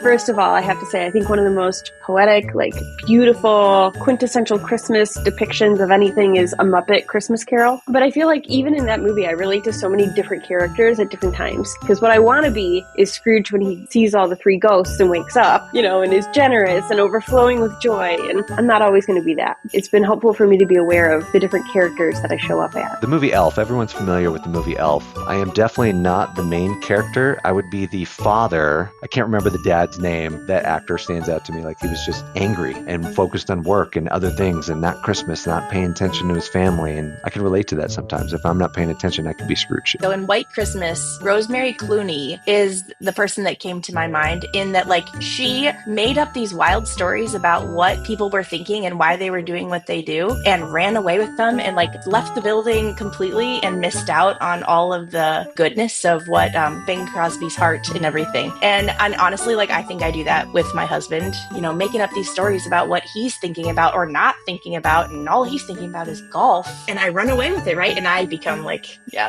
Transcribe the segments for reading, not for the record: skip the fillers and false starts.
First of all, I have to say, I think one of the most poetic, beautiful, quintessential Christmas depictions of anything is A Muppet Christmas Carol. But I feel like even in that movie, I relate to so many different characters at different times. Because what I want to be is Scrooge when he sees all the three ghosts and wakes up, and is generous and overflowing with joy. And I'm not always going to be that. It's been helpful for me to be aware of the different characters that I show up as. The movie Elf, everyone's familiar with the movie Elf. I am definitely not the main character. I would be the father. I can't remember the dad's name. That actor stands out to me like he was just angry and focused on work and other things and not Christmas, not paying attention to his family. And I can relate to that sometimes. If I'm not paying attention, I can be Scrooge. So in White Christmas, Rosemary Clooney is the person that came to my mind in that she made up these wild stories about what people were thinking and why they were doing what they do and ran away with them and left the building completely and missed out on all of the goodness of what Bing Crosby's heart and everything. And honestly, I think I do that with my husband, making up these stories about what he's thinking about or not thinking about, and all he's thinking about is golf. And I run away with it, right? And I become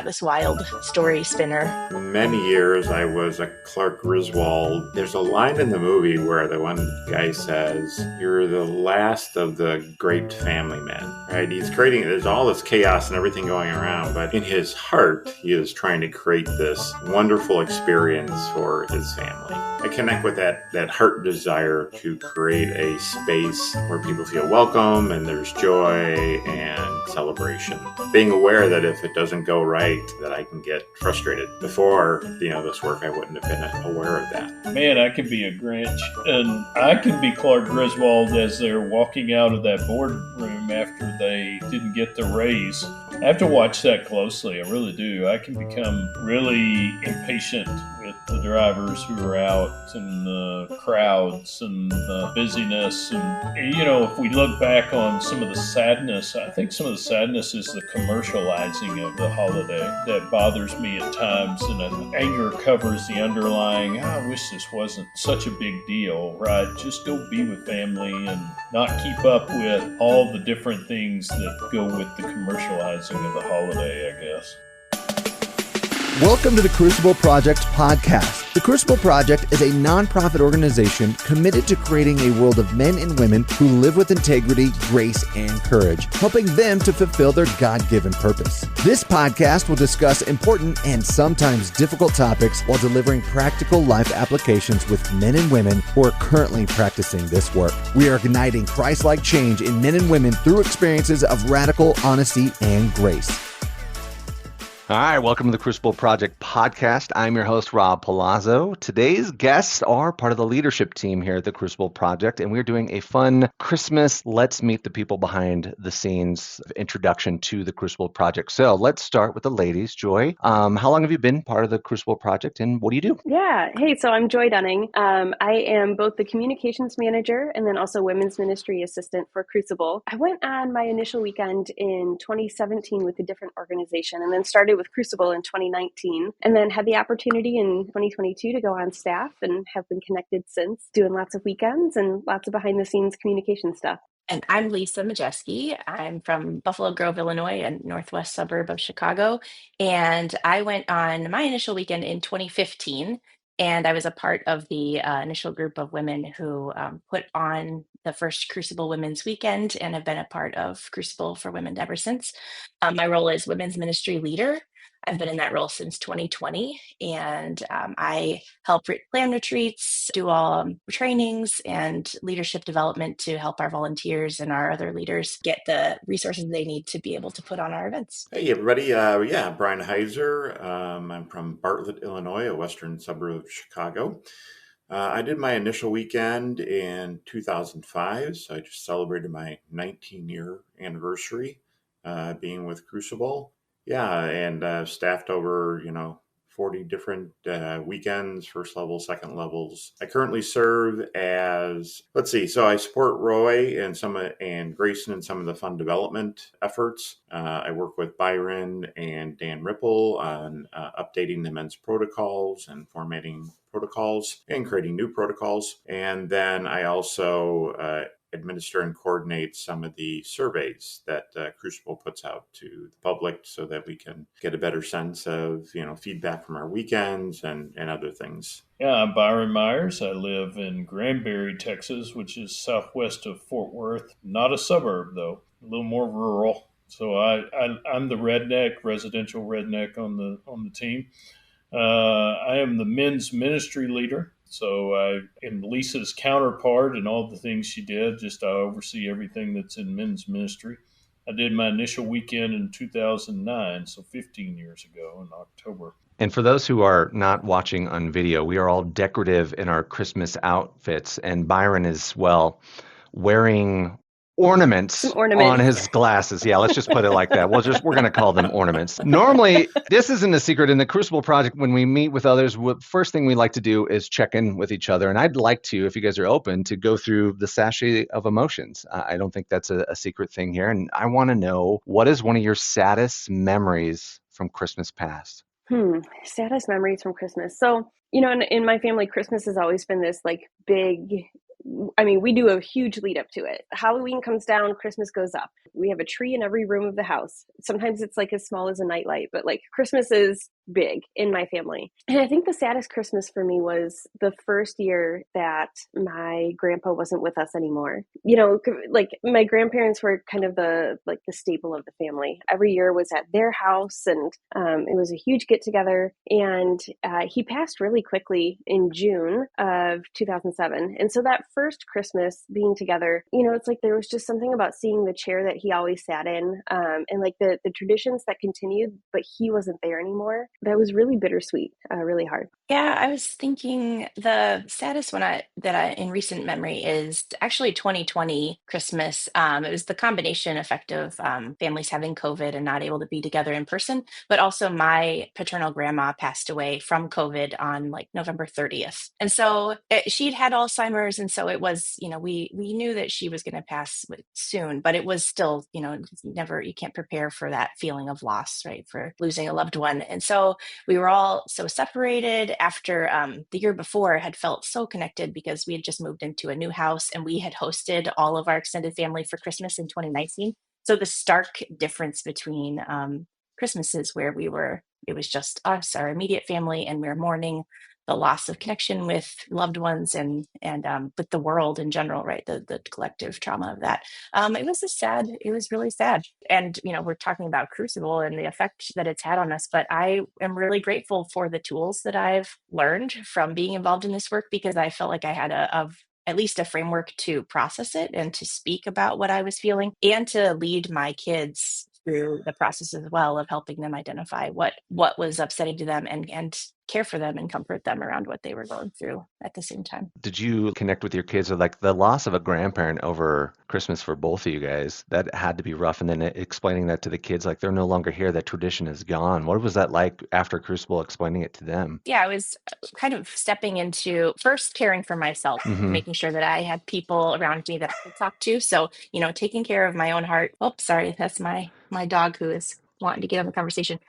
this wild story spinner. Many years I was a Clark Griswold. There's a line in the movie where the one guy says, "You're the last of the great family men," right? There's all this chaos and everything going around, but in his heart, he is trying to create this wonderful experience for his family. I connect with that heart desire to create a space where people feel welcome and there's joy and celebration. Being aware that if it doesn't go right, that I can get frustrated. Before, this work, I wouldn't have been aware of that. Man, I could be a Grinch, and I could be Clark Griswold as they're walking out of that boardroom after they didn't get the raise. I have to watch that closely. I really do. I can become really impatient with the drivers who are out and the crowds and the busyness. And, if we look back on some of the sadness, I think some of the sadness is the commercializing of the holiday that bothers me at times. And anger covers the underlying, I wish this wasn't such a big deal, right? Just go be with family and not keep up with all the different things that go with the commercializing of the holiday, I guess. Welcome to the Crucible Project podcast. The Crucible Project is a nonprofit organization committed to creating a world of men and women who live with integrity, grace, and courage, helping them to fulfill their God-given purpose. This podcast will discuss important and sometimes difficult topics while delivering practical life applications with men and women who are currently practicing this work. We are igniting Christ-like change in men and women through experiences of radical honesty and grace. All right, welcome to the Crucible Project podcast. I'm your host, Robb Paolasso. Today's guests are part of the leadership team here at the Crucible Project, and we're doing a fun Christmas Let's Meet the People Behind the Scenes introduction to the Crucible Project. So let's start with the ladies. Joy, how long have you been part of the Crucible Project, and what do you do? Yeah. Hey, so I'm Joy Dunning. I am both the communications manager and then also women's ministry assistant for Crucible. I went on my initial weekend in 2017 with a different organization and then started with Crucible in 2019 and then had the opportunity in 2022 to go on staff and have been connected since, doing lots of weekends and lots of behind the scenes communication stuff. And I'm Lisa Majeski. I'm from Buffalo Grove, Illinois, a northwest suburb of Chicago. And I went on my initial weekend in 2015. And I was a part of the initial group of women who put on the first Crucible Women's Weekend and have been a part of Crucible for Women ever since. My role is women's ministry leader. I've been in that role since 2020, and I help plan retreats, do all trainings and leadership development to help our volunteers and our other leaders get the resources they need to be able to put on our events. Hey, everybody. Brian Heiser. I'm from Bartlett, Illinois, a western suburb of Chicago. I did my initial weekend in 2005, so I just celebrated my 19-year anniversary being with Crucible. Yeah, and staffed over, 40 different weekends, first level, second levels. I currently serve as, so I support Roy and Grayson in some of the fund development efforts. I work with Byron and Dan Ripple on updating the men's protocols and formatting protocols and creating new protocols. And then I also administer and coordinate some of the surveys that Crucible puts out to the public so that we can get a better sense of, feedback from our weekends and other things. Yeah, I'm Byron Myers. I live in Granbury, Texas, which is southwest of Fort Worth. Not a suburb, though, a little more rural. So I'm the residential redneck on the team. I am the men's ministry leader. So I am Lisa's counterpart in all the things she did. I oversee everything that's in men's ministry. I did my initial weekend in 2009, so 15 years ago in October. And for those who are not watching on video, we are all decorative in our Christmas outfits. And Byron is, wearing ornaments on his glasses. Yeah, let's just put it like that. We're going to call them ornaments. Normally, this isn't a secret. In the Crucible Project, when we meet with others, first thing we like to do is check in with each other. And I'd like to, if you guys are open, to go through the sachet of emotions. I don't think that's a secret thing here. And I want to know, what is one of your saddest memories from Christmas past? Saddest memories from Christmas. So, in my family, Christmas has always been this big, we do a huge lead up to it. Halloween comes down, Christmas goes up. We have a tree in every room of the house. Sometimes it's as small as a nightlight, but Christmas is big in my family. And I think the saddest Christmas for me was the first year that my grandpa wasn't with us anymore. My grandparents were kind of the staple of the family. Every year was at their house, and it was a huge get together. And he passed really quickly in June of 2007. And so that first Christmas being together, it's there was just something about seeing the chair that he always sat in, and the traditions that continued, but he wasn't there anymore. That was really bittersweet, really hard. Yeah, I was thinking the saddest one in recent memory is actually 2020 Christmas. It was the combination effect of families having COVID and not able to be together in person, but also my paternal grandma passed away from COVID on November 30th. And so she'd had Alzheimer's. And so it was, we knew that she was going to pass soon, but it was still, you can't prepare for that feeling of loss, right? For losing a loved one. And so we were all so separated after the year before had felt so connected because we had just moved into a new house and we had hosted all of our extended family for Christmas in 2019. So the stark difference between Christmases where it was just us, our immediate family, and we were mourning the loss of connection with loved ones and with the world in general, right? The collective trauma of that. It was really sad. And, we're talking about Crucible and the effect that it's had on us, but I am really grateful for the tools that I've learned from being involved in this work, because I felt like I had at least a framework to process it and to speak about what I was feeling and to lead my kids through the process as well of helping them identify what was upsetting to them and care for them and comfort them around what they were going through at the same time. Did you connect with your kids with the loss of a grandparent over Christmas for both of you guys? That had to be rough. And then explaining that to the kids, they're no longer here, that tradition is gone. What was that like after Crucible, explaining it to them? Yeah, I was kind of stepping into first caring for myself, making sure that I had people around me that I could talk to. So, taking care of my own heart. Oh, sorry, that's my dog who is wanting to get on the conversation.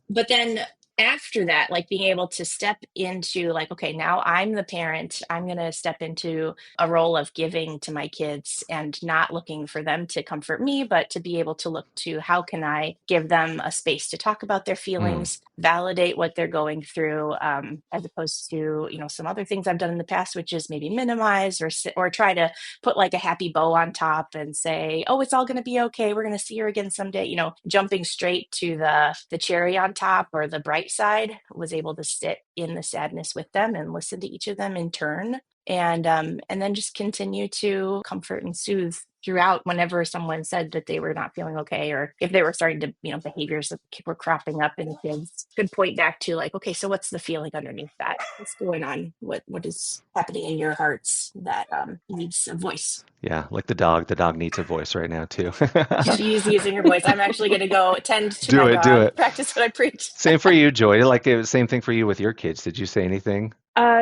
But then after that, being able to step into okay, now I'm the parent. I'm going to step into a role of giving to my kids and not looking for them to comfort me, but to be able to look to how can I give them a space to talk about their feelings, validate what they're going through, as opposed to, some other things I've done in the past, which is maybe minimize or try to put a happy bow on top and say, oh, it's all going to be okay. We're going to see her again someday, jumping straight to the cherry on top or the bright side. Was able to sit in the sadness with them and listen to each of them in turn, and then just continue to comfort and soothe throughout whenever someone said that they were not feeling okay, or if they were starting to, behaviors that were cropping up in kids, could point back to okay, so what's the feeling underneath that? What's going on? What is happening in your hearts that needs a voice? Yeah, like the dog. The dog needs a voice right now too. She's using her voice. I'm actually going to go tend to my dog. Do it. Practice what I preach. Same for you, Joy. Same thing for you with your kids. Did you say anything?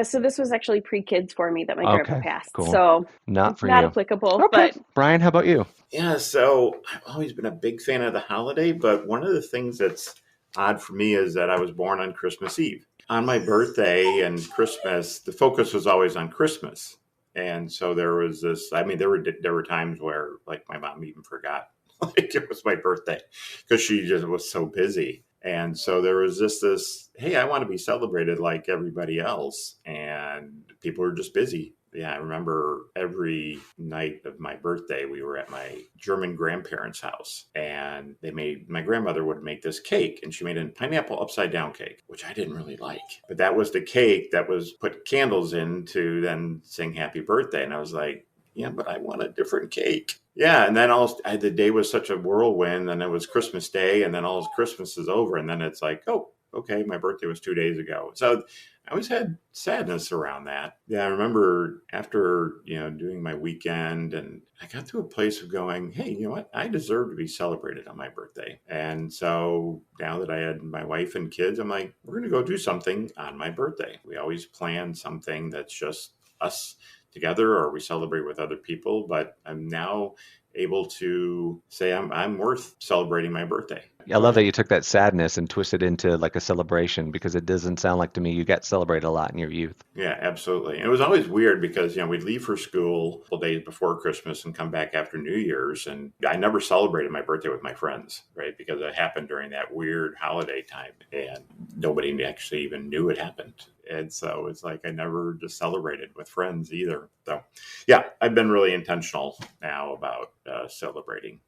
So this was actually pre-kids for me that my grandpa passed. Cool. So not applicable. Okay. But Brian, how about you? Yeah, so I've always been a big fan of the holiday, but one of the things that's odd for me is that I was born on Christmas Eve. On my birthday and Christmas, the focus was always on Christmas. And so there was this, I mean, there were times where like my mom even forgot like it was my birthday because she just was so busy. And so there was just this, hey, I want to be celebrated like everybody else. And people were just busy. Yeah, I remember every night of my birthday, we were at my German grandparents' house, and my grandmother would make this cake, and she made a pineapple upside down cake, which I didn't really like. But that was the cake that was put candles in to then sing happy birthday. And I was like, yeah, but I want a different cake. Yeah, and then the day was such a whirlwind, and it was Christmas Day, and then all Christmas is over, and then it's like, oh, okay, my birthday was 2 days ago. So I always had sadness around that. Yeah, I remember after, doing my weekend, and I got to a place of going, hey, you know what? I deserve to be celebrated on my birthday. And so now that I had my wife and kids, I'm like, we're going to go do something on my birthday. We always plan something that's just us together, or we celebrate with other people, but I'm now able to say I'm worth celebrating my birthday. I love that you took that sadness and twisted into like a celebration, because it doesn't sound like to me you got celebrated a lot in your youth. Yeah, absolutely. And it was always weird because, we'd leave for school a couple days before Christmas and come back after New Year's. And I never celebrated my birthday with my friends, right? Because it happened during that weird holiday time and nobody actually even knew it happened. And so it's like I never just celebrated with friends either. So, yeah, I've been really intentional now about celebrating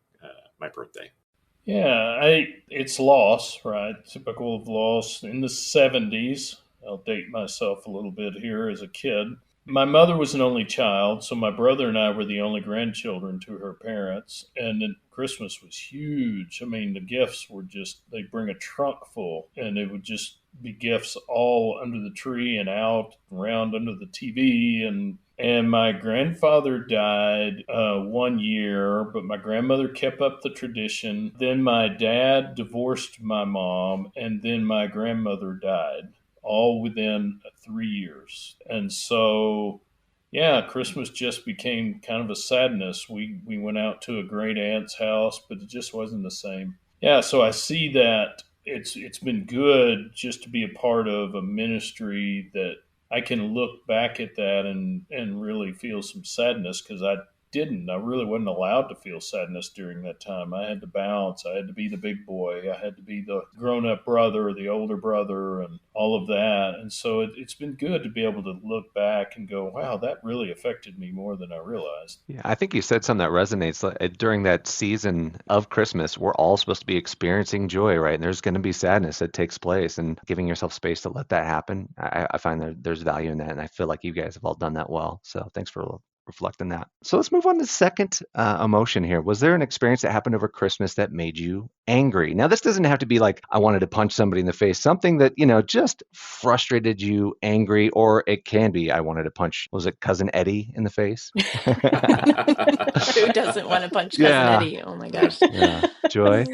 my birthday. Yeah, it's loss, right? Typical of loss. In the 70s, I'll date myself a little bit here as a kid. My mother was an only child, so my brother and I were the only grandchildren to her parents. And then Christmas was huge. I mean, the gifts were they'd bring a trunk full, and it would just be gifts all under the tree and out around under the TV. And my grandfather died 1 year, but my grandmother kept up the tradition. Then my dad divorced my mom, and then my grandmother died, all within 3 years. And so, yeah, Christmas just became kind of a sadness. We went out to a great aunt's house, but it just wasn't the same. Yeah, so I see that it's been good just to be a part of a ministry that I can look back at that and really feel some sadness, because I really wasn't allowed to feel sadness during that time. I had to bounce. I had to be the big boy. I had to be the grown-up brother, the older brother, and all of that. And so it's been good to be able to look back and go, wow, that really affected me more than I realized. Yeah, I think you said something that resonates. During that season of Christmas, we're all supposed to be experiencing joy, right? And there's going to be sadness that takes place, and giving yourself space to let that happen. I find that there's value in that, and I feel like you guys have all done that well. So thanks for reflecting that. So let's move on to the second emotion here. Was there an experience that happened over Christmas that made you angry? Now, this doesn't have to be like I wanted to punch somebody in the face, something that, just frustrated you, angry, or it can be I wanted to punch, was it Cousin Eddie in the face? Who doesn't want to punch Cousin Eddie? Oh my gosh. Yeah. Joy?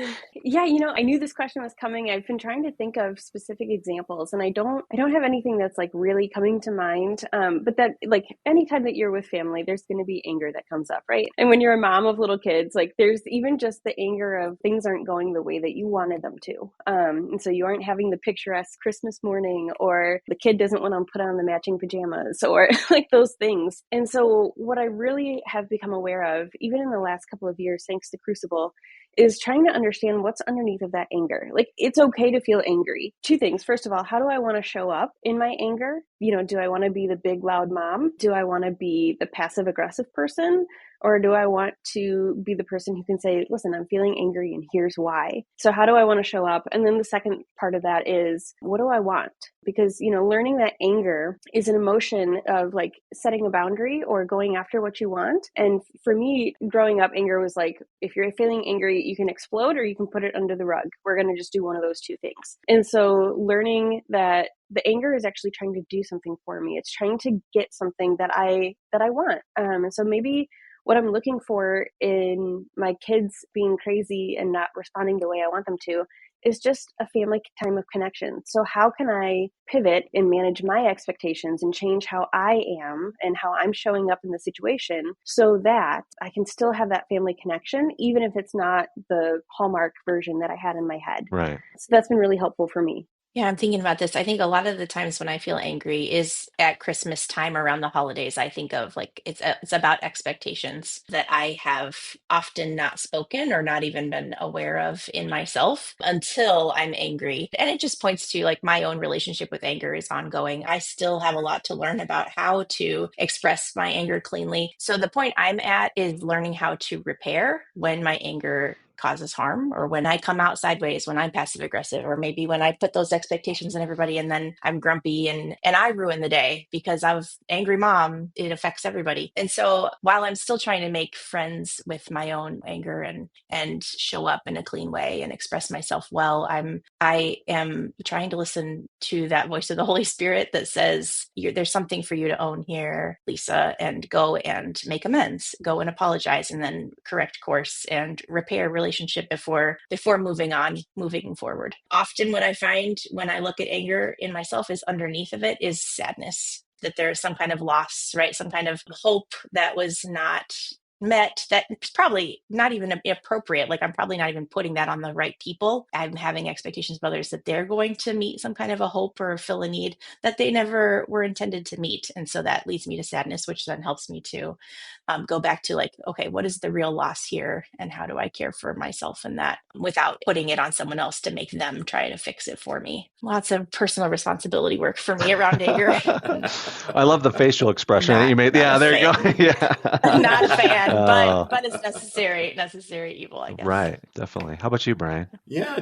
Yeah, I knew this question was coming. I've been trying to think of specific examples, and I don't have anything that's like really coming to mind. But that, like, anytime that you're with family, there's going to be anger that comes up, right? And when you're a mom of little kids, like, there's even just the anger of things aren't going the way that you wanted them to. And so you aren't having the picturesque Christmas morning, or the kid doesn't want to put on the matching pajamas, or like those things. And so what I really have become aware of, even in the last couple of years, thanks to Crucible, is trying to understand what's underneath of that anger. Like, it's okay to feel angry. Two things. First of all, how do I want to show up in my anger? Do I want to be the big loud mom? Do I want to be the passive aggressive person? Or do I want to be the person who can say, listen, I'm feeling angry and here's why. So how do I want to show up? And then the second part of that is, what do I want? Because, learning that anger is an emotion of like setting a boundary or going after what you want. And for me, growing up, anger was like, if you're feeling angry, you can explode or you can put it under the rug. We're going to just do one of those two things. And so learning that the anger is actually trying to do something for me. It's trying to get something that I want. And so maybe what I'm looking for in my kids being crazy and not responding the way I want them to is just a family time of connection. So how can I pivot and manage my expectations and change how I am and how I'm showing up in the situation so that I can still have that family connection, even if it's not the Hallmark version that I had in my head. Right. So that's been really helpful for me. Yeah, I'm thinking about this. I think a lot of the times when I feel angry is at Christmas time around the holidays. I think of like it's about expectations that I have often not spoken or not even been aware of in myself until I'm angry. And it just points to like my own relationship with anger is ongoing. I still have a lot to learn about how to express my anger cleanly. So the point I'm at is learning how to repair when my anger causes harm, or when I come out sideways, when I'm passive aggressive, or maybe when I put those expectations on everybody and then I'm grumpy and I ruin the day because I was angry mom. It affects everybody. And so while I'm still trying to make friends with my own anger and show up in a clean way and express myself well, I am trying to listen to that voice of the Holy Spirit that says, there's something for you to own here, Lisa, and go and make amends, go and apologize, and then correct course and repair relationship before moving forward. Often what I find when I look at anger in myself is underneath of it is sadness, that there is some kind of loss, right? Some kind of hope that was not met, that it's probably not even appropriate. Like I'm probably not even putting that on the right people. I'm having expectations of others that they're going to meet some kind of a hope or fill a need that they never were intended to meet. And so that leads me to sadness, which then helps me to go back to like, okay, what is the real loss here? And how do I care for myself in that without putting it on someone else to make them try to fix it for me? Lots of personal responsibility work for me around anger. I love the facial expression that you made. Yeah, there you go. Yeah. Not a fan, but it's necessary evil, I guess. Right, definitely. How about you, Brian? Yeah,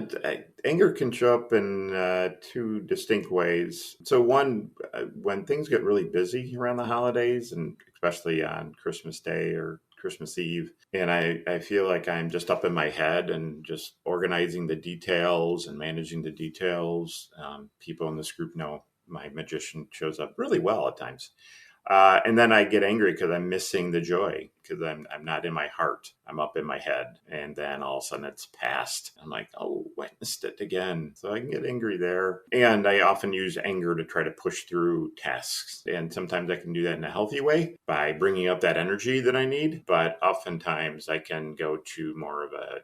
anger can show up in two distinct ways. So one, when things get really busy around the holidays, and especially on Christmas Day or Christmas Eve, and I feel like I'm just up in my head and just organizing the details and managing the details. People in this group know my magician shows up really well at times. And then I get angry because I'm missing the joy, because I'm not in my heart. I'm up in my head. And then all of a sudden it's past. I'm like, oh, I missed it again. So I can get angry there. And I often use anger to try to push through tasks. And sometimes I can do that in a healthy way by bringing up that energy that I need. But oftentimes I can go to more of a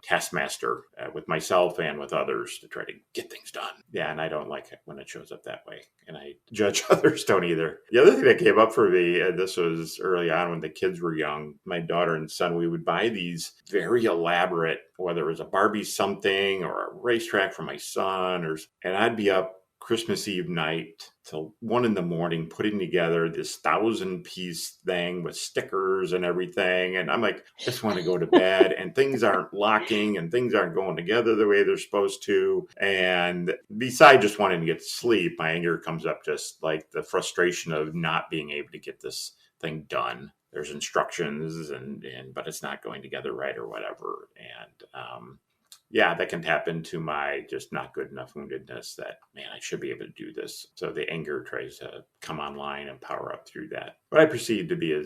taskmaster with myself and with others to try to get things done. Yeah, and I don't like it when it shows up that way. And I judge others don't either. The other thing that came up for me, and this was early on when the kids were young, my daughter and son, we would buy these very elaborate, whether it was a Barbie something or a racetrack for my son, and I'd be up Christmas Eve night till 1 a.m. putting together this 1,000-piece thing with stickers and everything. And I'm like, I just want to go to bed, and things aren't locking and things aren't going together the way they're supposed to. And besides just wanting to get to sleep, my anger comes up just like the frustration of not being able to get this thing done. There's instructions but it's not going together right or whatever. And yeah, that can tap into my just not good enough woundedness that, man, I should be able to do this. So the anger tries to come online and power up through that. But I perceive to be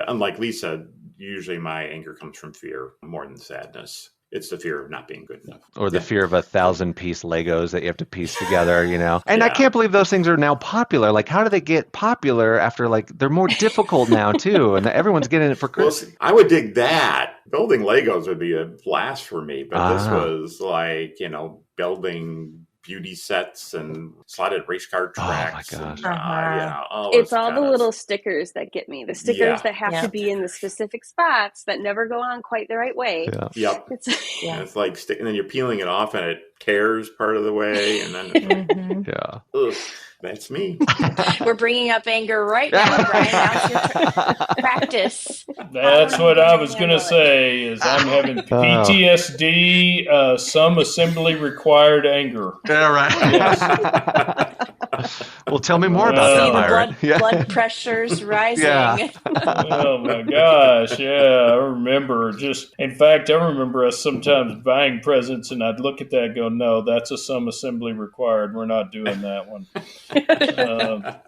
unlike Lisa, usually my anger comes from fear more than sadness. It's the fear of not being good enough. Or the fear of 1,000-piece Legos that you have to piece together, And I can't believe those things are now popular. Like, how do they get popular after, like, they're more difficult now, too, and everyone's getting it for Christmas? Well, I would dig that. Building Legos would be a blast for me, but this was like, building beauty sets and slotted race car tracks. Oh, my gosh. And, it's all the little stickers that get me. The stickers that have to be in the specific spots that never go on quite the right way. Yeah. Yep. It's like, and then you're peeling it off and it tears part of the way. And then, ugh, that's me. We're bringing up anger right now, Brian. Now's your practice. That's what I was going to say, is I'm having PTSD, some assembly required anger. Yeah, right. Well, tell me more about that, Byron. Blood pressure's rising. Yeah. Oh my gosh, yeah, I remember in fact, I remember us sometimes buying presents and I'd look at that and go, no, that's a some assembly required. We're not doing that one.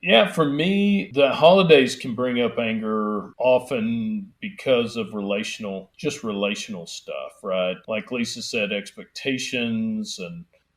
Yeah, for me, the holidays can bring up anger often because of relational stuff, right? Like Lisa said, expectations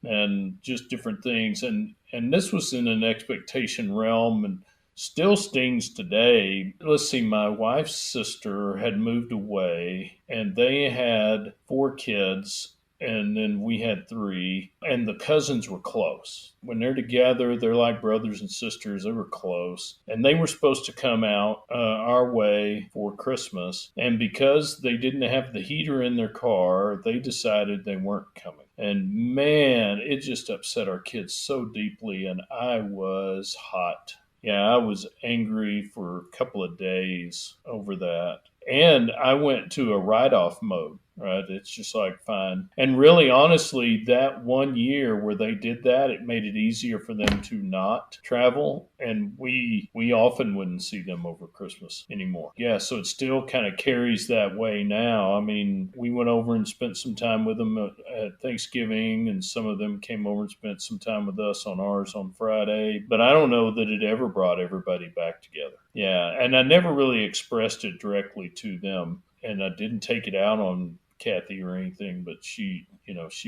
and just different things. And this was in an expectation realm and still stings today. Let's see, my wife's sister had moved away and they had 4 kids and then we had three, and the cousins were close. When they're together, they're like brothers and sisters. They were close, and they were supposed to come out our way for Christmas. And because they didn't have the heater in their car, they decided they weren't coming. And man, it just upset our kids so deeply, and I was hot. Yeah, I was angry for a couple of days over that. And I went to a write-off mode, right? It's just like, fine. And really, honestly, that 1 year where they did that, it made it easier for them to not travel. And we often wouldn't see them over Christmas anymore. Yeah, so it still kind of carries that way now. I mean, we went over and spent some time with them at Thanksgiving, and some of them came over and spent some time with us on ours on Friday. But I don't know that it ever brought everybody back together. Yeah, and I never really expressed it directly to them, and I didn't take it out on Kathy or anything, but she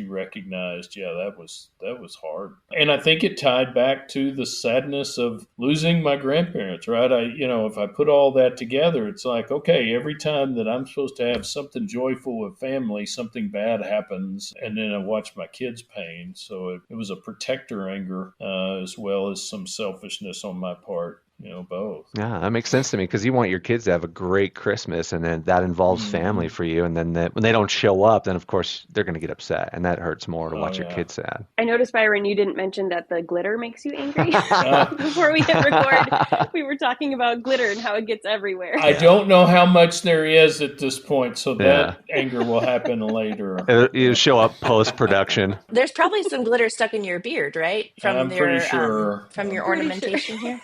recognized, yeah, that was hard. And I think it tied back to the sadness of losing my grandparents, right? If I put all that together, it's like, okay, every time that I'm supposed to have something joyful with family, something bad happens, and then I watch my kids' pain. So it was a protector anger, as well as some selfishness on my part. Both. Yeah, that makes sense to me, because you want your kids to have a great Christmas, and then that involves family for you. And then when they don't show up, then of course they're going to get upset, and that hurts more to watch your kids sad. I noticed, Byron, you didn't mention that the glitter makes you angry. Before we hit record, we were talking about glitter and how it gets everywhere. I don't know how much there is at this point, so that anger will happen later. It'll show up post-production. There's probably some glitter stuck in your beard, right? I'm pretty sure. From your ornamentation here.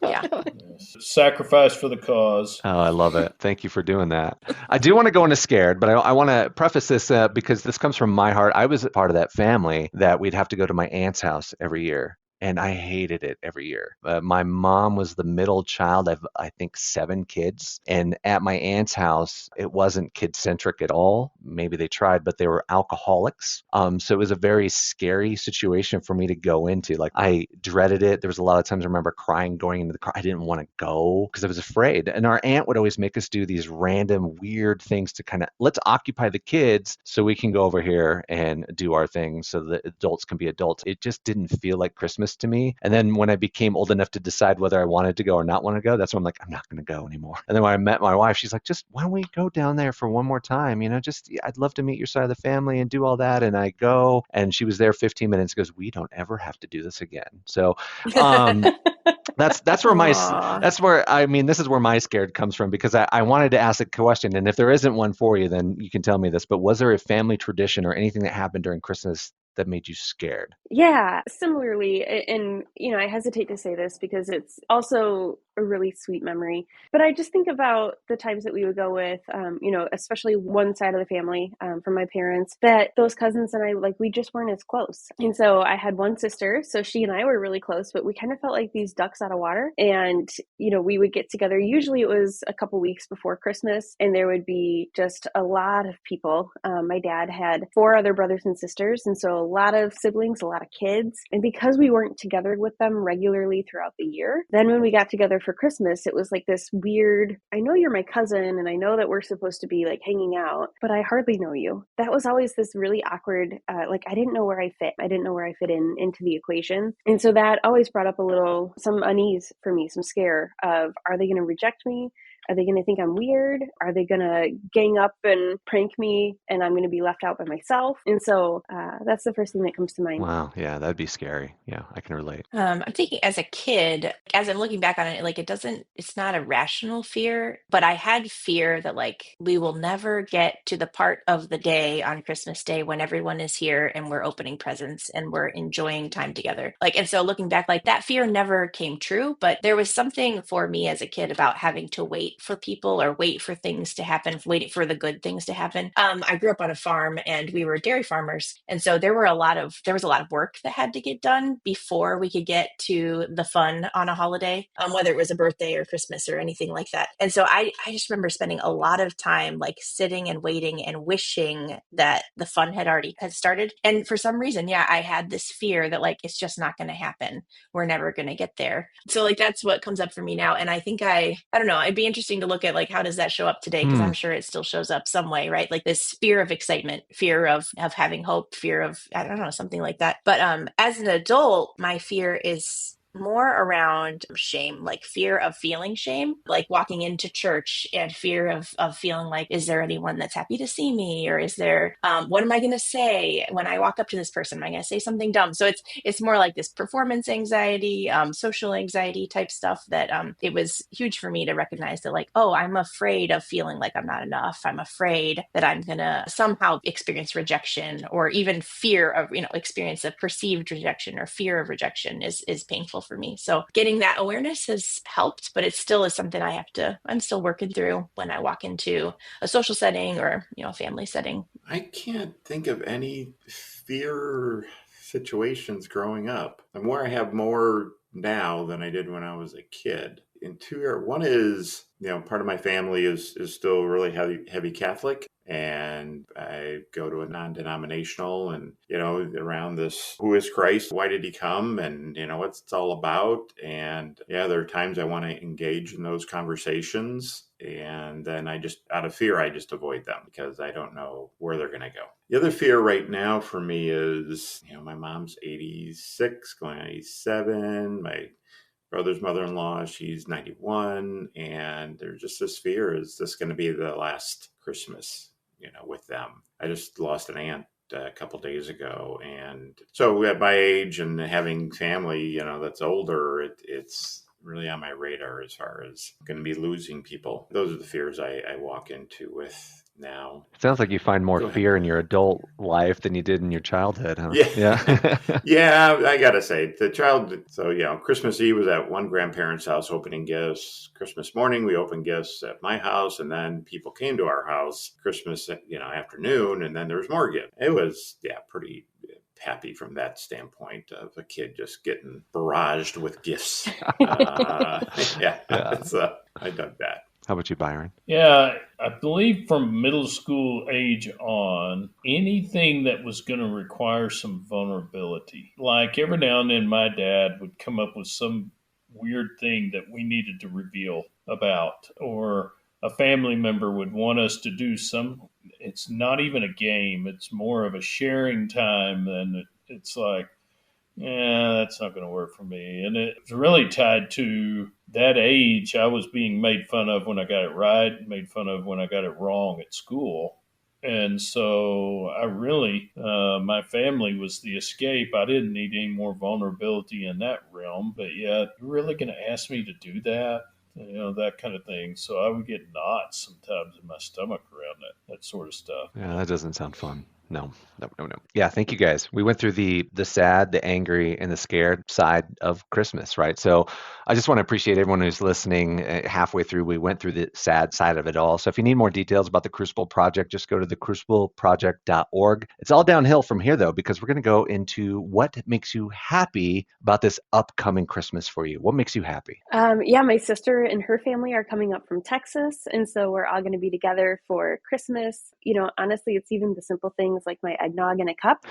Yeah. Yes. Sacrifice for the cause. Oh, I love it. Thank you for doing that. I do want to go into scared, but I want to preface this because this comes from my heart. I was a part of that family that we'd have to go to my aunt's house every year. And I hated it every year. My mom was the middle child of, I think, 7 kids. And at my aunt's house, it wasn't kid-centric at all. Maybe they tried, but they were alcoholics. So it was a very scary situation for me to go into. Like, I dreaded it. There was a lot of times I remember crying going into the car. I didn't want to go because I was afraid. And our aunt would always make us do these random weird things to kind of, let's occupy the kids so we can go over here and do our thing so the adults can be adults. It just didn't feel like Christmas to me. And then when I became old enough to decide whether I wanted to go or not want to go, that's when I'm like, I'm not going to go anymore. And then when I met my wife, she's like, just why don't we go down there for one more time? I'd love to meet your side of the family and do all that. And I go, and she was there 15 minutes, goes, we don't ever have to do this again. So that's where this is where my scared comes from, because I wanted to ask a question. And if there isn't one for you, then you can tell me this, but was there a family tradition or anything that happened during Christmas that made you scared? Yeah, similarly. And, I hesitate to say this because it's also a really sweet memory, but I just think about the times that we would go with, especially one side of the family, from my parents, that those cousins and I, we just weren't as close. And so I had one sister, so she and I were really close, but we kind of felt like these ducks out of water. And, we would get together. Usually it was a couple weeks before Christmas, and there would be just a lot of people. My dad had 4 other brothers and sisters, and so a lot of siblings, a lot of kids. And because we weren't together with them regularly throughout the year, then when we got together for Christmas, it was like this weird, I know you're my cousin, and I know that we're supposed to be hanging out, but I hardly know you. That was always this really awkward, I didn't know where I fit. I didn't know where I fit into the equation. And so that always brought up some unease for me, some scare of, are they going to reject me? Are they going to think I'm weird? Are they going to gang up and prank me and I'm going to be left out by myself? And so that's the first thing that comes to mind. Wow. Yeah, that'd be scary. Yeah, I can relate. I'm thinking as a kid, as I'm looking back on it, it's not a rational fear, but I had fear that we will never get to the part of the day on Christmas Day when everyone is here and we're opening presents and we're enjoying time together. And so looking back, that fear never came true, but there was something for me as a kid about having to wait for people or wait for things to happen, wait for the good things to happen. I grew up on a farm and we were dairy farmers. And so there was a lot of work that had to get done before we could get to the fun on a holiday, whether it was a birthday or Christmas or anything like that. And so I just remember spending a lot of time like sitting and waiting and wishing that the fun had started. And for some reason, yeah, I had this fear that like, it's just not going to happen. We're never going to get there. So like, that's what comes up for me now. And I think I don't know, it'd be interesting to look at like, how does that show up today? Because I'm sure it still shows up some way, right? Like this fear of excitement, fear of having hope, fear of, I don't know, something like that. But as an adult, my fear is more around shame, like fear of feeling shame, like walking into church and fear of feeling like, is there anyone that's happy to see me? Or is there, what am I going to say when I walk up to this person? Am I going to say something dumb? So it's more like this performance anxiety, social anxiety type stuff that it was huge for me to recognize that like, oh, I'm afraid of feeling like I'm not enough. I'm afraid that I'm going to somehow experience rejection, or even fear of, experience of perceived rejection or fear of rejection is painful for me. So getting that awareness has helped, but it still is something I'm still working through when I walk into a social setting or, a family setting. I can't think of any fear situations growing up. I'm where I have more now than I did when I was a kid. In two areas. One is, part of my family is still really heavy Catholic, and I go to a non-denominational, and around this, who is Christ? Why did he come? And what's it's all about? And yeah, there are times I want to engage in those conversations, and then out of fear, I just avoid them because I don't know where they're going to go. The other fear right now for me is, my mom's 86, going on 87. My brother's mother-in-law, she's 91, and there's just this fear, is this going to be the last Christmas, with them? I just lost an aunt a couple days ago, and so at my age and having family, that's older, it's really on my radar as far as going to be losing people. Those are the fears I walk into with now. It sounds like you find more fear in your adult life than you did in your childhood, huh? Yeah. Yeah, I gotta say, Christmas Eve was at one grandparent's house opening gifts. Christmas morning, we opened gifts at my house, and then people came to our house Christmas, afternoon, and then there was more gifts. It was, pretty happy from that standpoint of a kid just getting barraged with gifts. I dug that. How about you, Byron? Yeah, I believe from middle school age on, anything that was going to require some vulnerability. Like every now and then my dad would come up with some weird thing that we needed to reveal about, or a family member would want us to do it's not even a game. It's more of a sharing time than it's like, that's not going to work for me. And it's really tied to that age. I was being made fun of when I got it right, made fun of when I got it wrong at school. And so I really, my family was the escape. I didn't need any more vulnerability in that realm. But yet, you're really going to ask me to do that? That kind of thing. So I would get knots sometimes in my stomach around that sort of stuff. Yeah, that doesn't sound fun. No. Yeah, thank you guys. We went through the sad, the angry, and the scared side of Christmas, right? So I just want to appreciate everyone who's listening. Halfway through, we went through the sad side of it all. So if you need more details about the Crucible Project, just go to thecrucibleproject.org. It's all downhill from here, though, because we're going to go into what makes you happy about this upcoming Christmas for you. What makes you happy? My sister and her family are coming up from Texas, and so we're all going to be together for Christmas. Honestly, it's even the simple things like my eggnog in a cup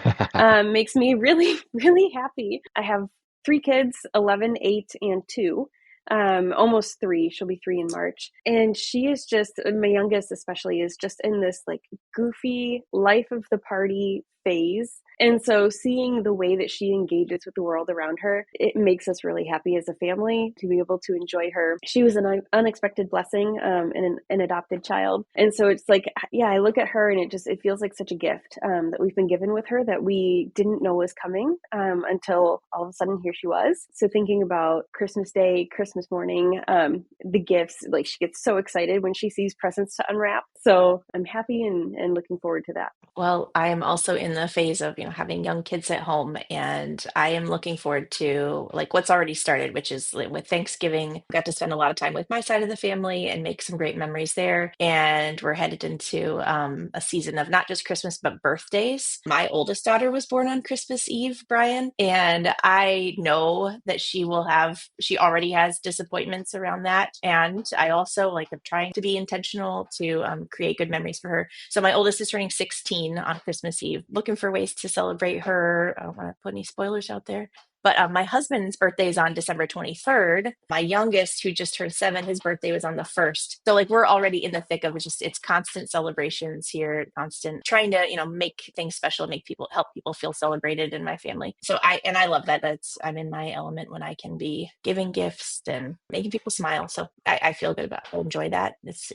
makes me really, really happy. I have 3 kids, 11, 8, and 2. Almost 3. She'll be 3 in March. And she is just, my youngest especially, is just in this like goofy life of the party phase. And so seeing the way that she engages with the world around her, it makes us really happy as a family to be able to enjoy her. She was an unexpected blessing, and an adopted child. And so it's like, I look at her and it feels like such a gift that we've been given with her that we didn't know was coming until all of a sudden here she was. So thinking about Christmas Day, Christmas morning, the gifts, like she gets so excited when she sees presents to unwrap. So I'm happy and looking forward to that. Well, I am also in the phase of, having young kids at home, and I am looking forward to like what's already started, which is with Thanksgiving. Got to spend a lot of time with my side of the family and make some great memories there. And we're headed into a season of not just Christmas, but birthdays. My oldest daughter was born on Christmas Eve, Brian, and I know that she already has disappointments around that. And I also am trying to be intentional to create good memories for her. So my oldest is turning 16 on Christmas Eve, looking for ways to celebrate her. I don't want to put any spoilers out there. But my husband's birthday is on December 23rd. My youngest, who just turned 7, his birthday was on the 1st. So we're already in the thick of it's constant celebrations here, constant trying to, make things special, help people feel celebrated in my family. So I love that. I'm in my element when I can be giving gifts and making people smile. So I feel good about it. I enjoy that. It's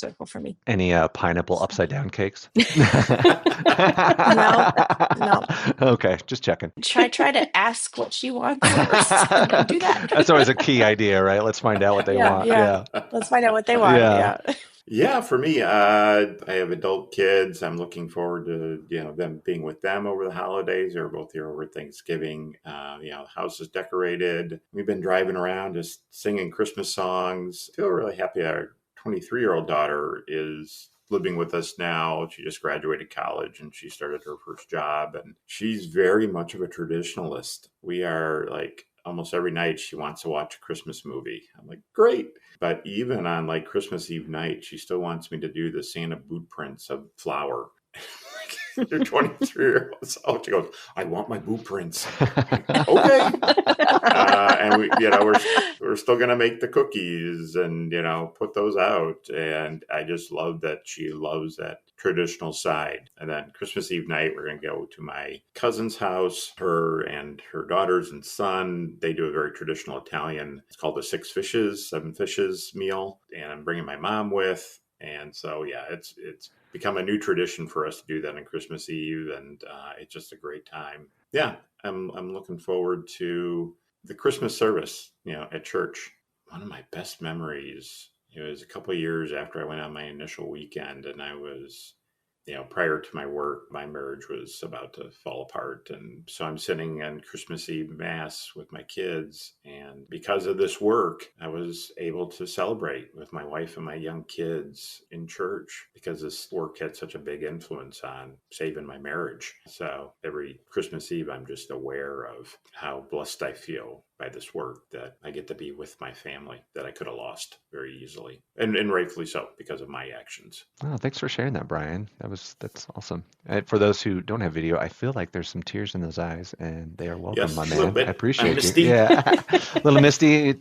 joyful for me. Any pineapple upside down cakes? No. Okay, just checking. Try to ask what she wants first. Don't do that. That's always a key idea, right? Let's find out what they want. Yeah. Let's find out what they want. Yeah. Yeah, for me, I have adult kids. I'm looking forward to them being with them over the holidays. They're both here over Thanksgiving. The house is decorated. We've been driving around just singing Christmas songs. I feel really happy. Our 23-year-old daughter is living with us now. She just graduated college and she started her first job, and she's very much of a traditionalist. We are almost every night she wants to watch a Christmas movie. I'm like, great. But even on Christmas Eve night, she still wants me to do the Santa boot prints of flour. You're 23-year-olds. Oh, she goes, I want my boot prints. Okay. And we're still going to make the cookies and, put those out. And I just love that she loves that traditional side. And then Christmas Eve night, we're going to go to my cousin's house. Her and her daughters and son, they do a very traditional Italian. It's called the 7 fishes meal. And I'm bringing my mom with. And so, yeah, it's become a new tradition for us to do that on Christmas Eve. And it's just a great time. Yeah, I'm looking forward to the Christmas service, at church. One of my best memories, it was a couple of years after I went on my initial weekend, and I was, prior to my work, my marriage was about to fall apart. And so I'm sitting in Christmas Eve Mass with my kids. And because of this work, I was able to celebrate with my wife and my young kids in church because this work had such a big influence on saving my marriage. So every Christmas Eve, I'm just aware of how blessed I feel by this work, that I get to be with my family that I could have lost very easily, and rightfully so because of my actions. Oh, thanks for sharing that, Brian. That's awesome. And for those who don't have video, I feel like there's some tears in those eyes, and they are welcome, yes, my man. I appreciate misty. you. Yeah, a little misty,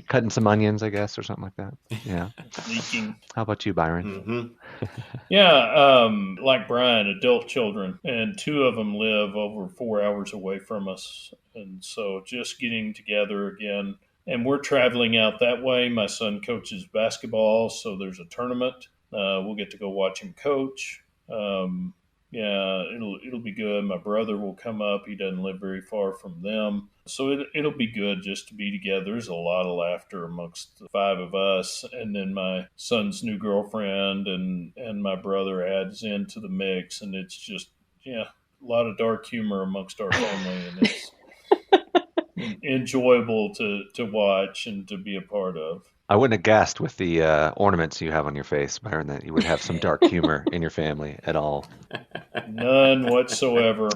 cutting some onions, I guess, or something like that. Yeah. Leaking. How about you, Byron? Mm-hmm. Yeah, like Brian, adult children, and 2 of them live over 4 hours away from us. And so just getting together again, and we're traveling out that way. My son coaches basketball, so there's a tournament. We'll get to go watch him coach. Yeah, it'll be good. My brother will come up. He doesn't live very far from them. So it'll be good just to be together. There's a lot of laughter amongst the 5 of us. And then my son's new girlfriend and my brother adds into the mix. And it's just, a lot of dark humor amongst our family. And it's enjoyable to watch and to be a part of. I wouldn't have guessed with the ornaments you have on your face, Byron, that you would have some dark humor in your family at all. None whatsoever.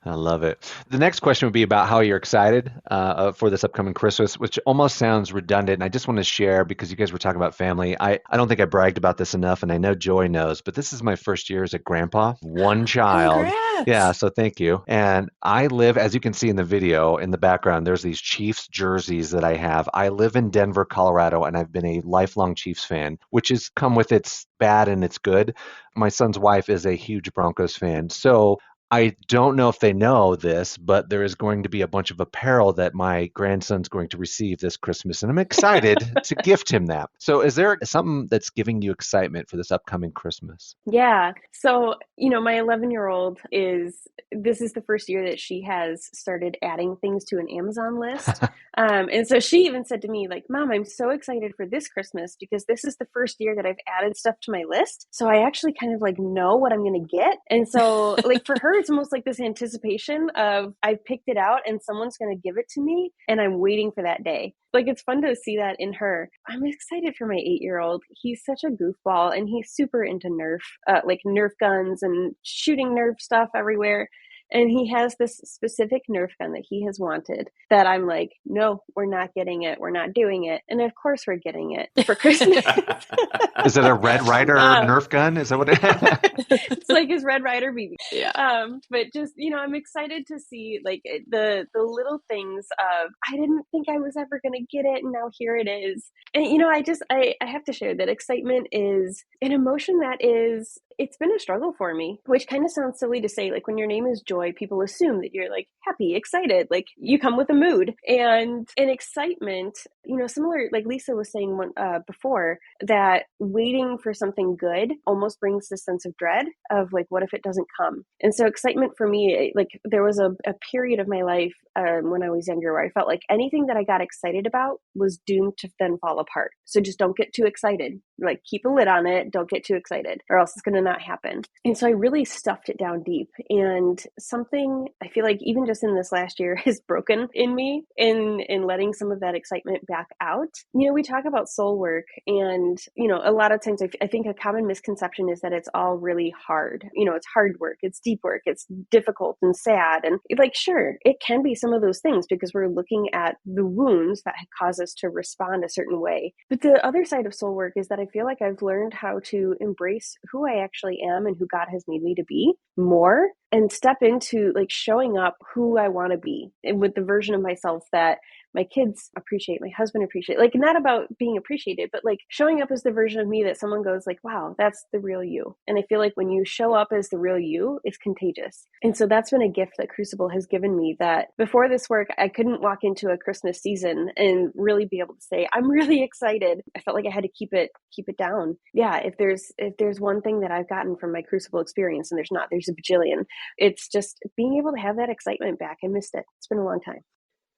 I love it. The next question would be about how you're excited for this upcoming Christmas, which almost sounds redundant. And I just want to share, because you guys were talking about family. I don't think I bragged about this enough, and I know Joy knows, but this is my first year as a grandpa, 1 child. Congrats. Yeah, so thank you. And I live, as you can see in the video, in the background, there's these Chiefs jerseys that I have. I live in Denver, Colorado, and I've been a lifelong Chiefs fan, which has come with its bad and its good. My son's wife is a huge Broncos fan. So I don't know if they know this, but there is going to be a bunch of apparel that my grandson's going to receive this Christmas, and I'm excited to gift him that. So is there something that's giving you excitement for this upcoming Christmas? Yeah. So, my 11-year-old this is the first year that she has started adding things to an Amazon list. And so she even said to me, like, Mom, I'm so excited for this Christmas because this is the first year that I've added stuff to my list. So I actually kind of like know what I'm going to get. And so like for her, it's almost like this anticipation of I've picked it out and someone's going to give it to me and I'm waiting for that day. Like, it's fun to see that in her. I'm excited for my 8-year-old. He's such a goofball and he's super into Nerf guns and shooting Nerf stuff everywhere. And he has this specific Nerf gun that he has wanted that I'm like, no, we're not getting it. We're not doing it. And of course we're getting it for Christmas. Is it a Red Ryder Nerf gun? Is that what it is? It's like his Red Ryder BB. Yeah. But just, I'm excited to see like the little things of, I didn't think I was ever going to get it. And now here it is. And, I have to share that excitement is an emotion it's been a struggle for me, which kind of sounds silly to say. Like when your name is Joy, people assume that you're like happy, excited, like you come with a mood and an excitement, similar, like Lisa was saying before, that waiting for something good almost brings this sense of dread of like, what if it doesn't come? And so excitement for me, like there was a period of my life when I was younger where I felt like anything that I got excited about was doomed to then fall apart. So just don't get too excited. Like keep a lid on it. Don't get too excited or else it's going to not happen. And so I really stuffed it down deep. And something I feel like even just in this last year is broken in me in letting some of that excitement back out. We talk about soul work and, a lot of times I think a common misconception is that it's all really hard. It's hard work. It's deep work. It's difficult and sad. And like, sure, it can be some of those things because we're looking at the wounds that cause us to respond a certain way. But the other side of soul work is that I feel like I've learned how to embrace who I actually am and who God has made me to be more and step into like showing up who I want to be and with the version of myself that my kids appreciate, my husband appreciate, like not about being appreciated, but like showing up as the version of me that someone goes like, wow, that's the real you. And I feel like when you show up as the real you, it's contagious. And so that's been a gift that Crucible has given me that before this work, I couldn't walk into a Christmas season and really be able to say, I'm really excited. I felt like I had to keep it down. Yeah. If there's one thing that I've gotten from my Crucible experience, and there's a bajillion, it's just being able to have that excitement back. I missed it. It's been a long time.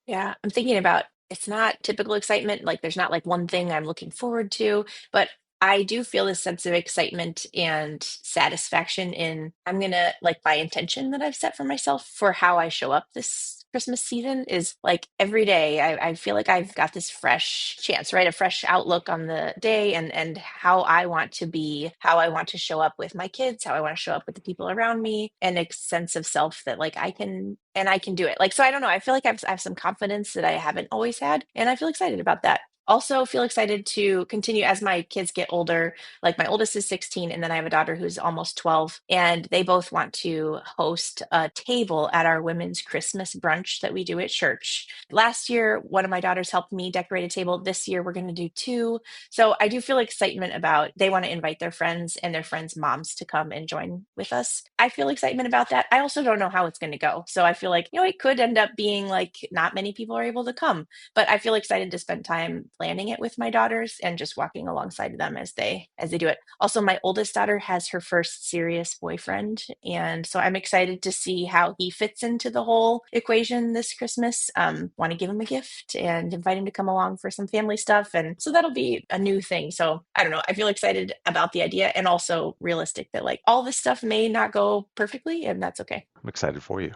Yeah, I'm thinking about it's not typical excitement. Like there's not like one thing I'm looking forward to, but I do feel this sense of excitement and satisfaction in I'm gonna like my intention that I've set for myself for how I show up this Christmas season is like every day I feel like I've got this fresh chance, right? A fresh outlook on the day and how I want to be, how I want to show up with my kids, how I want to show up with the people around me, and a sense of self that like I can do it. Like, so I don't know. I feel like I have some confidence that I haven't always had, and I feel excited about that. Also feel excited to continue as my kids get older. Like my oldest is 16 and then I have a daughter who's almost 12 and they both want to host a table at our women's Christmas brunch that we do at church. Last year, one of my daughters helped me decorate a table. This year, we're going to do 2. So I do feel excitement about they want to invite their friends and their friends' moms to come and join with us. I feel excitement about that. I also don't know how it's going to go. So I feel like, it could end up being like not many people are able to come, but I feel excited to spend time planning it with my daughters and just walking alongside them as they do it. Also, my oldest daughter has her first serious boyfriend, and so I'm excited to see how he fits into the whole equation this Christmas. Want to give him a gift and invite him to come along for some family stuff, and so that'll be a new thing. So I don't know. I feel excited about the idea and also realistic that like all this stuff may not go perfectly, and that's okay. I'm excited for you.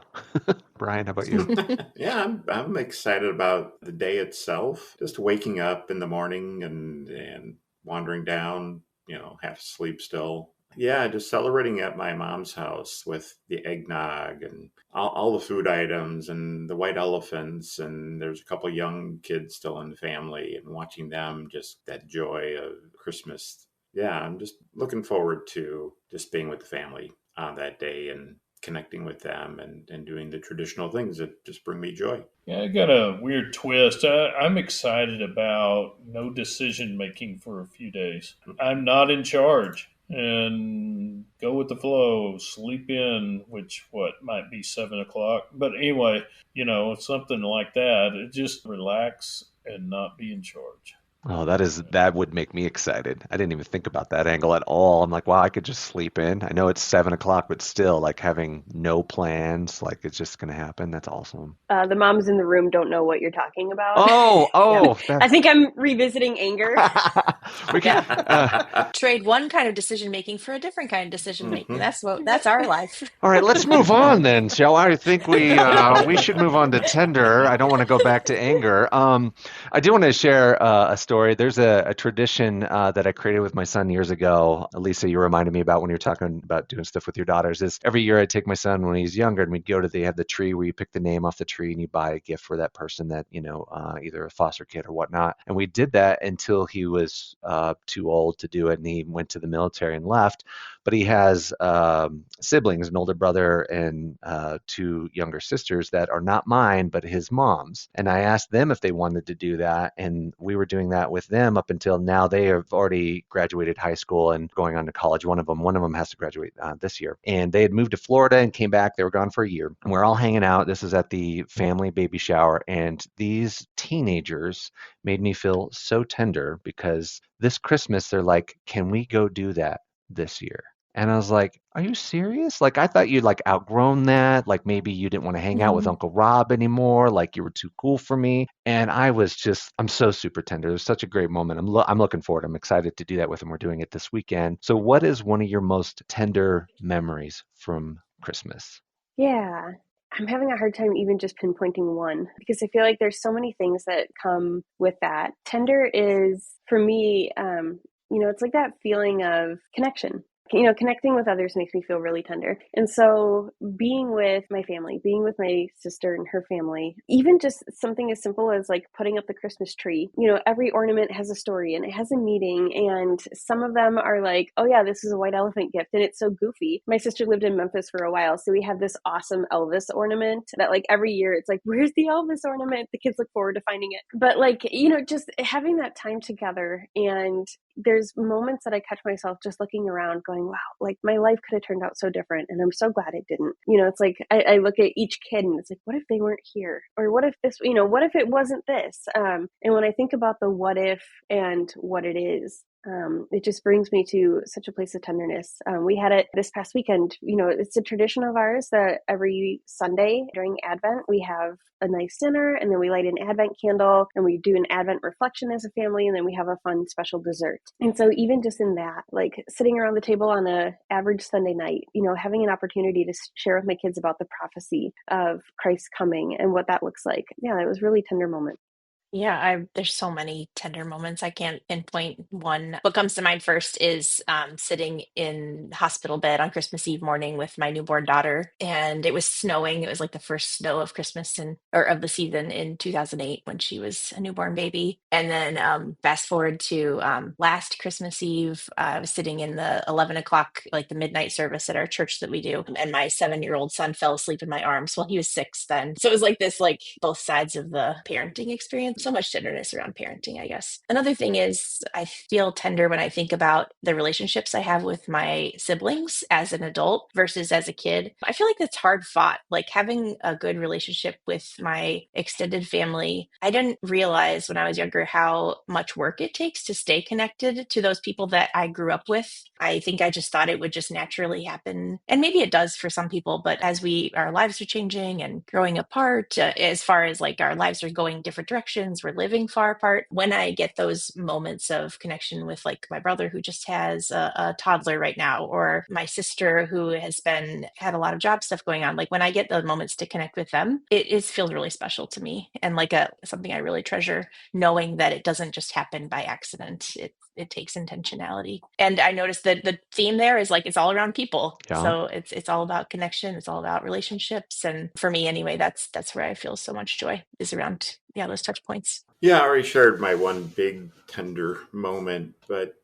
Brian, how about you? Yeah, I'm excited about the day itself. Just waking up in the morning and wandering down, half asleep still. Yeah, just celebrating at my mom's house with the eggnog and all the food items and the white elephants. And there's a couple young kids still in the family and watching them, just that joy of Christmas. Yeah, I'm just looking forward to just being with the family on that day and connecting with them and doing the traditional things that just bring me joy. Yeah, I got a weird twist. I'm excited about no decision making for a few days. I'm not in charge. and go with the flow, sleep in, which might be 7 o'clock. But anyway, something like that. It just relax and not be in charge. Oh, that would make me excited. I didn't even think about that angle at all. I'm like, wow, I could just sleep in. I know it's 7 o'clock, but still, like having no plans, like it's just gonna happen. That's awesome. The moms in the room don't know what you're talking about. Oh, Yeah. oh, I that's think I'm revisiting anger. we can. Trade one kind of decision making for a different kind of decision making. Mhm. That's our life. All right, let's move on then, shall I? Think we should move on to tender. I don't want to go back to anger. I do want to share a story. There's a tradition that I created with my son years ago. Lisa, you reminded me about when you were talking about doing stuff with your daughters. Is every year I take my son when he's younger, and they have the tree where you pick the name off the tree and you buy a gift for that person that either a foster kid or whatnot. And we did that until he was too old to do it, and he went to the military and left. But he has siblings, an older brother and two younger sisters that are not mine, but his mom's. And I asked them if they wanted to do that. And we were doing that with them up until now. They have already graduated high school and going on to college. One of them has to graduate this year. And they had moved to Florida and came back. They were gone for a year. And we're all hanging out. This is at the family baby shower. And these teenagers made me feel so tender because this Christmas, they're like, can we go do that this year? And I was like, are you serious? Like, I thought you'd like outgrown that. Like, maybe you didn't want to hang out with Uncle Rob anymore. Like, you were too cool for me. And I'm so super tender. It was such a great moment. I'm looking forward. I'm excited to do that with him. We're doing it this weekend. So, what is one of your most tender memories from Christmas? Yeah. I'm having a hard time even just pinpointing one because I feel like there's so many things that come with that. Tender is, for me, it's like that feeling of connection. Connecting with others makes me feel really tender. And so being with my family, being with my sister and her family, even just something as simple as like putting up the Christmas tree, every ornament has a story and it has a meaning. And some of them are like, oh yeah, this is a white elephant gift. And it's so goofy. My sister lived in Memphis for a while. So we have this awesome Elvis ornament that like every year it's like, where's the Elvis ornament? The kids look forward to finding it. But like, just having that time together, and there's moments that I catch myself just looking around going, wow, like my life could have turned out so different. And I'm so glad it didn't. It's like, I look at each kid and it's like, what if they weren't here? Or what if this, what if it wasn't this? And when I think about the what if and what it is, it just brings me to such a place of tenderness. We had it this past weekend. It's a tradition of ours that every Sunday during Advent, we have a nice dinner and then we light an Advent candle and we do an Advent reflection as a family. And then we have a fun special dessert. And so even just in that, like sitting around the table on a average Sunday night, having an opportunity to share with my kids about the prophecy of Christ coming and what that looks like. Yeah, it was a really tender moment. Yeah, there's so many tender moments. I can't pinpoint one. What comes to mind first is sitting in hospital bed on Christmas Eve morning with my newborn daughter, and it was snowing. It was like the first snow of Christmas or of the season in 2008 when she was a newborn baby. And then fast forward to last Christmas Eve, I was sitting in the 11 o'clock, like the midnight service at our church that we do, and my 7-year-old son fell asleep in my arms. Well, he was 6 then, so it was like this, like both sides of the parenting experience. So much tenderness around parenting, I guess. Another thing is I feel tender when I think about the relationships I have with my siblings as an adult versus as a kid. I feel like that's hard fought. Like having a good relationship with my extended family, I didn't realize when I was younger how much work it takes to stay connected to those people that I grew up with. I think I just thought it would just naturally happen. And maybe it does for some people, but as our lives are changing and growing apart, as far as like our lives are going different directions, we're living far apart. When I get those moments of connection with like my brother who just has a toddler right now, or my sister who has had a lot of job stuff going on, like when I get the moments to connect with them, it feels really special to me and like something I really treasure, knowing that it doesn't just happen by accident. It takes intentionality. And I noticed that the theme there is like it's all around people. Yeah. So it's all about connection, it's all about relationships. And for me anyway, that's where I feel so much joy, is around those touch points. Yeah, I already shared my one big tender moment, but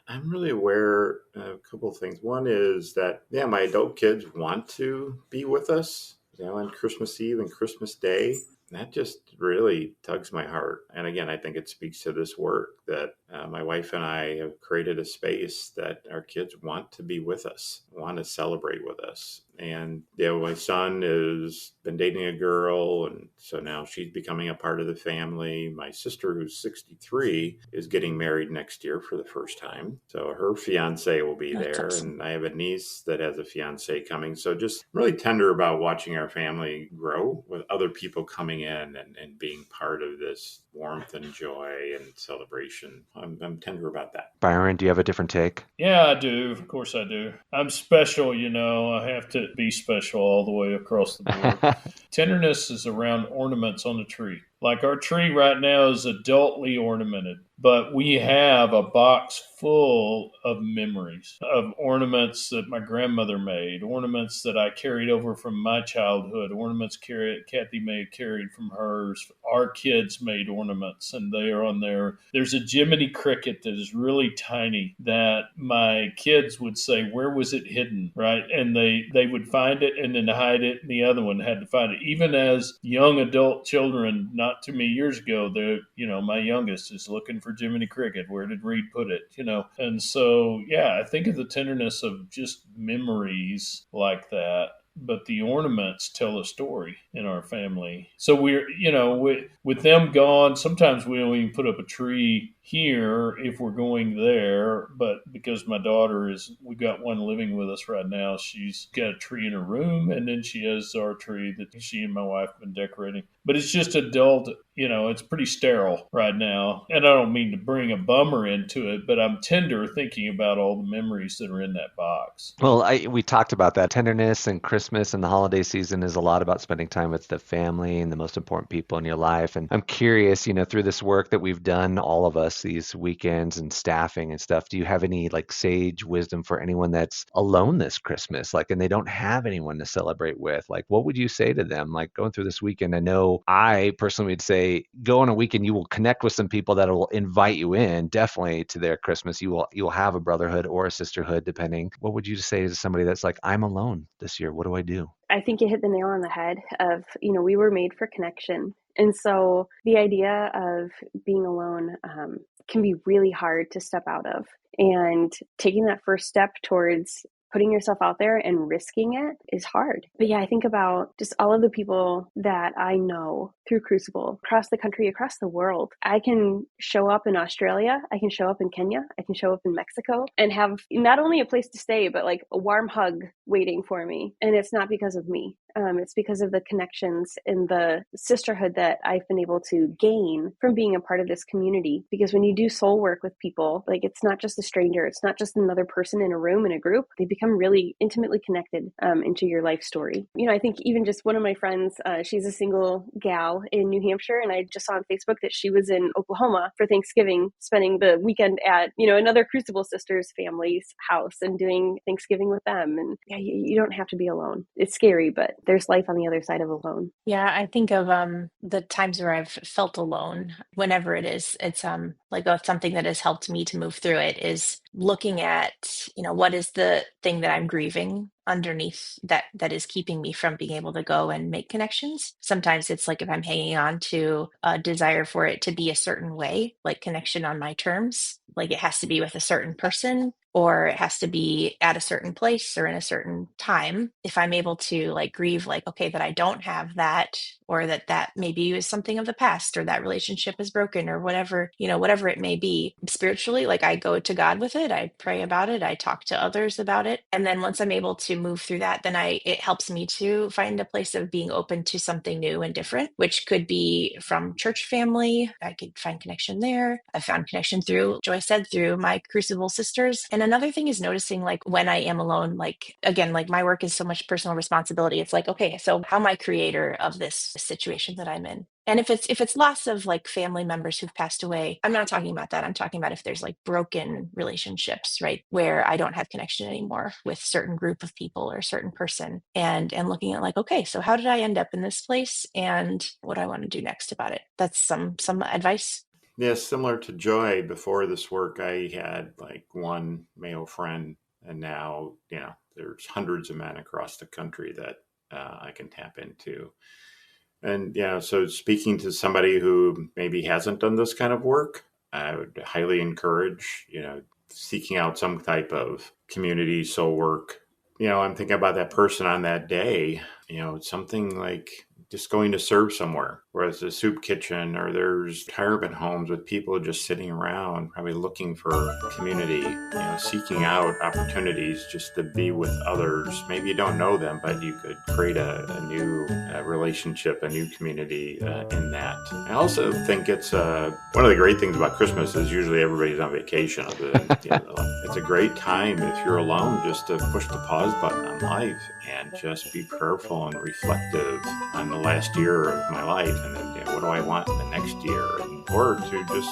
I'm really aware of a couple of things. One is that, my adult kids want to be with us, on Christmas Eve and Christmas Day. that just really tugs my heart. And again, I think it speaks to this work that my wife and I have created a space that our kids want to be with us, want to celebrate with us. And my son has been dating a girl, and so now she's becoming a part of the family. My sister, who's 63, is getting married next year for the first time. So her fiance will be That's there. awesome. And I have a niece that has a fiance coming. So just really tender about watching our family grow with other people coming in and being part of this warmth and joy and celebration. I'm tender about that. Byron, do you have a different take? Yeah, I do. Of course I do. I'm special, I have to be special all the way across the board. Tenderness is around ornaments on the tree. Like our tree right now is adultly ornamented, but we have a box full of memories of ornaments that my grandmother made, ornaments that I carried over from my childhood, ornaments Kathy may have carried from hers. Our kids made ornaments, and they are on there. There's a Jiminy Cricket that is really tiny that my kids would say, where was it hidden, right? And they would find it and then hide it, and the other one had to find it. Even as young adult children, not too many years ago, my youngest is looking for Jiminy Cricket. Where did Reed put it? And so, yeah, I think of the tenderness of just memories like that. But the ornaments tell a story in our family. So with them gone, sometimes we don't even put up a tree here if we're going there. But because my daughter we got one living with us right now, she's got a tree in her room, and then she has our tree that she and my wife have been decorating. But it's just adult, it's pretty sterile right now. And I don't mean to bring a bummer into it, but I'm tender thinking about all the memories that are in that box. Well, we talked about that. Tenderness and Christmas and the holiday season is a lot about spending time with the family and the most important people in your life. And I'm curious, through this work that we've done, all of us, these weekends and staffing and stuff, do you have any sage wisdom for anyone that's alone this Christmas, and they don't have anyone to celebrate with? What would you say to them? Going through this weekend, I know I personally would say go on a weekend, you will connect with some people that will invite you in definitely to their Christmas. You'll have a brotherhood or a sisterhood, depending. What would you say to somebody that's I'm alone this year? What do I do? I think you hit the nail on the head of, we were made for connection. And so the idea of being alone can be really hard to step out of. And taking that first step towards putting yourself out there and risking it is hard. But yeah, I think about just all of the people that I know through Crucible across the country, across the world. I can show up in Australia, I can show up in Kenya, I can show up in Mexico and have not only a place to stay, but a warm hug waiting for me. And it's not because of me. It's because of the connections and the sisterhood that I've been able to gain from being a part of this community. Because when you do soul work with people, it's not just a stranger, it's not just another person in a room in a group. They become really intimately connected into your life story. I think even just one of my friends, she's a single gal in New Hampshire, and I just saw on Facebook that she was in Oklahoma for Thanksgiving, spending the weekend at another Crucible Sisters family's house and doing Thanksgiving with them. And yeah, you don't have to be alone. It's scary, but there's life on the other side of alone. Yeah, I think of the times where I've felt alone, whenever it is. It's that's something that has helped me to move through it is looking at, what is the thing that I'm grieving underneath that is keeping me from being able to go and make connections. Sometimes it's if I'm hanging on to a desire for it to be a certain way, connection on my terms, it has to be with a certain person, or it has to be at a certain place or in a certain time. If I'm able to grieve, okay, that I don't have that, or that maybe is something of the past, or that relationship is broken, or whatever, whatever it may be spiritually, I go to God with it. I pray about it. I talk to others about it. And then once I'm able to move through that, then it helps me to find a place of being open to something new and different, which could be from church family. I could find connection there. I found connection through, Joy said, through my Crucible sisters. And another thing is noticing when I am alone, again, my work is so much personal responsibility. It's okay, so how am I creator of this situation that I'm in? And if it's loss of family members who've passed away, I'm not talking about that. I'm talking about if there's broken relationships, right, where I don't have connection anymore with certain group of people or a certain person, and looking at okay, so how did I end up in this place, and what do I want to do next about it? That's some advice. Yeah, similar to Joy, before this work, I had one male friend, and now, there's hundreds of men across the country that I can tap into. And, so speaking to somebody who maybe hasn't done this kind of work, I would highly encourage, seeking out some type of community soul work. I'm thinking about that person on that day, something like just going to serve somewhere, whereas the soup kitchen or there's retirement homes with people just sitting around, probably looking for community, seeking out opportunities just to be with others. Maybe you don't know them, but you could create a new relationship, a new community in that. I also think it's one of the great things about Christmas is usually everybody's on vacation. It's a great time if you're alone just to push the pause button on life and just be prayerful and reflective on the last year of my life, and then what do I want in the next year, or to just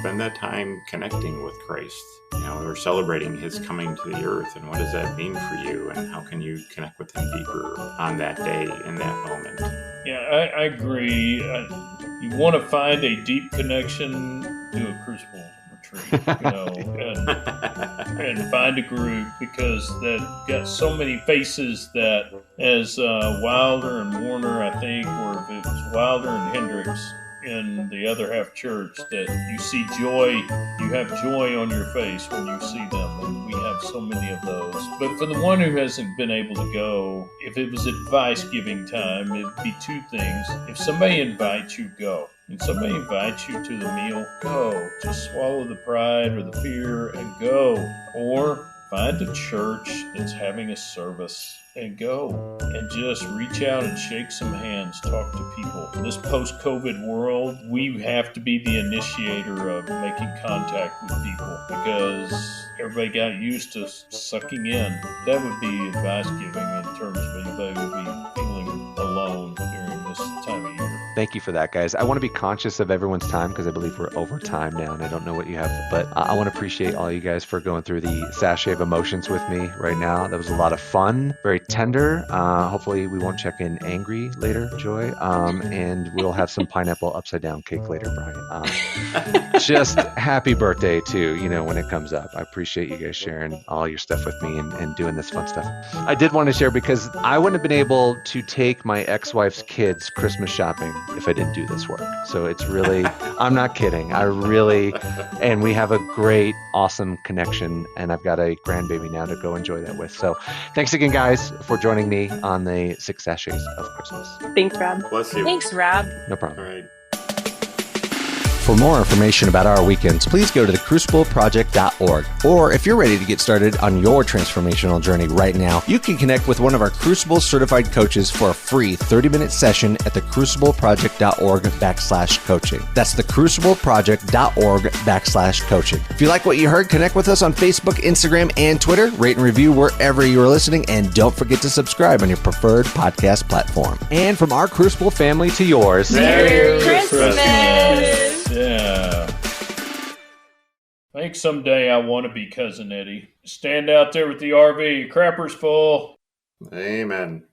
spend that time connecting with Christ, or celebrating His coming to the earth, and what does that mean for you, and how can you connect with Him deeper on that day, in that moment. Yeah, I agree. You want to find a deep connection to a Crucible retreat, and find a group, because that got so many faces that, as Wilder and Warner, I think, or if it was Wilder and Hendricks in the other half church, that you see joy, you have joy on your face when you see them, and we have so many of those. But for the one who hasn't been able to go, if it was advice giving time, it'd be two things. If somebody invites you, go. If somebody invites you to the meal, go. Just swallow the pride or the fear and go. Or find a church that's having a service and go, and just reach out and shake some hands, talk to people. In this post-COVID world, we have to be the initiator of making contact with people, because everybody got used to sucking in. That would be advice giving in terms of anybody who would be feeling alone during this time of year. Thank you for that, guys. I want to be conscious of everyone's time because I believe we're over time now, and I don't know what you have, but I want to appreciate all you guys for going through the sachet of emotions with me right now. That was a lot of fun, very tender. Hopefully we won't check in angry later, Joy, and we'll have some pineapple upside down cake later, Brian. Just happy birthday too, when it comes up. I appreciate you guys sharing all your stuff with me and doing this fun stuff. I did want to share because I wouldn't have been able to take my ex-wife's kids Christmas shopping if I didn't do this work. So it's really, I'm not kidding. And we have a great, awesome connection, and I've got a grandbaby now to go enjoy that with. So thanks again, guys, for joining me on the 6 Sachets of Christmas. Thanks, Rob. Bless you. Thanks, Rob. No problem. All right. For more information about our weekends, please go to thecrucibleproject.org. Or if you're ready to get started on your transformational journey right now, you can connect with one of our Crucible certified coaches for a free 30-minute session at thecrucibleproject.org/coaching. That's thecrucibleproject.org/coaching. If you like what you heard, connect with us on Facebook, Instagram, and Twitter. Rate and review wherever you are listening, and don't forget to subscribe on your preferred podcast platform. And from our Crucible family to yours, Merry Christmas! Yeah. I think someday I want to be Cousin Eddie. Stand out there with the RV, crappers full. Amen.